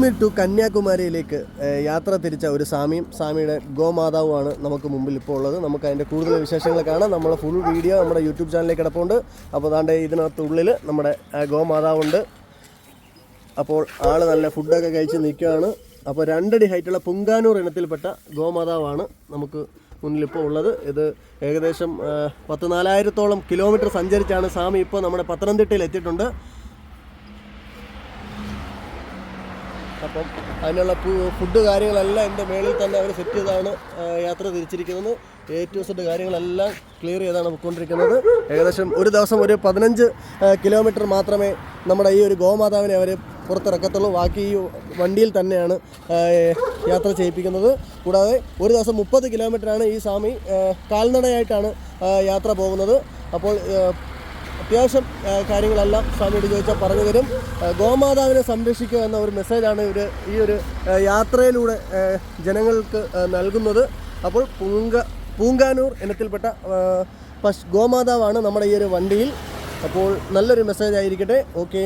Kashmir to കന്യാകുമാരിയിലേക്ക് യാത്ര തിരിച്ച ഒരു സ്വാമിയുടെ ഗോമാതാവുമാണ് നമുക്ക് മുമ്പിൽ ഇപ്പോൾ ഉള്ളത്. നമുക്ക് അതിൻ്റെ കൂടുതൽ വിശേഷങ്ങൾ കാണാം. നമ്മുടെ ഫുൾ വീഡിയോ നമ്മുടെ യൂട്യൂബ് ചാനലിലേക്ക് കിടപ്പുണ്ട്. അപ്പോൾ അതാണ്ട് ഇതിനകത്തുള്ളിൽ നമ്മുടെ ഗോമാതാവുണ്ട്. അപ്പോൾ ആൾ നല്ല ഫുഡൊക്കെ കഴിച്ച് നിൽക്കുകയാണ്. അപ്പോൾ 2 അടി ഹൈറ്റുള്ള പുങ്കാനൂർ ഇനത്തിൽപ്പെട്ട ഗോമാതാവാണ് നമുക്ക് മുന്നിലിപ്പോൾ ഉള്ളത്. ഇത് ഏകദേശം 14,000-ഓളം കിലോമീറ്റർ സഞ്ചരിച്ചാണ് സ്വാമി ഇപ്പോൾ നമ്മുടെ പത്തനംതിട്ടയിൽ എത്തിയിട്ടുണ്ട്. അപ്പം അതിനുള്ള ഫുഡ് കാര്യങ്ങളെല്ലാം എൻ്റെ മേളിൽ തന്നെ അവർ സെറ്റ് ചെയ്താണ് യാത്ര തിരിച്ചിരിക്കുന്നത്. A to Z കാര്യങ്ങളെല്ലാം ക്ലിയർ ചെയ്താണ് പോയിക്കൊണ്ടിരിക്കുന്നത്. ഏകദേശം ഒരു ദിവസം ഒരു 15 കിലോമീറ്റർ മാത്രമേ നമ്മുടെ ഈ ഒരു ഗോമാതാവിനെ അവർ പുറത്തിറക്കത്തുള്ളൂ. ബാക്കി ഈ വണ്ടിയിൽ തന്നെയാണ് യാത്ര ചെയ്യിപ്പിക്കുന്നത്. കൂടാതെ ഒരു ദിവസം 30 കിലോമീറ്ററാണ് ഈ സ്വാമി കാൽനടയായിട്ടാണ് യാത്ര പോകുന്നത്. അപ്പോൾ അത്യാവശ്യം കാര്യങ്ങളെല്ലാം സ്വാമിയോട് ചോദിച്ചാൽ പറഞ്ഞു തരും. ഗോമാതാവിനെ സംരക്ഷിക്കുക എന്ന ഒരു മെസ്സേജാണ് ഇവർ ഈ ഒരു യാത്രയിലൂടെ ജനങ്ങൾക്ക് നൽകുന്നത്. അപ്പോൾ പൂങ്കാനൂർ ഇനത്തിൽപ്പെട്ട ഗോമാതാവാണ് നമ്മുടെ ഈ ഒരു വണ്ടിയിൽ. അപ്പോൾ നല്ലൊരു മെസ്സേജ് ആയിരിക്കട്ടെ. ഓക്കെ.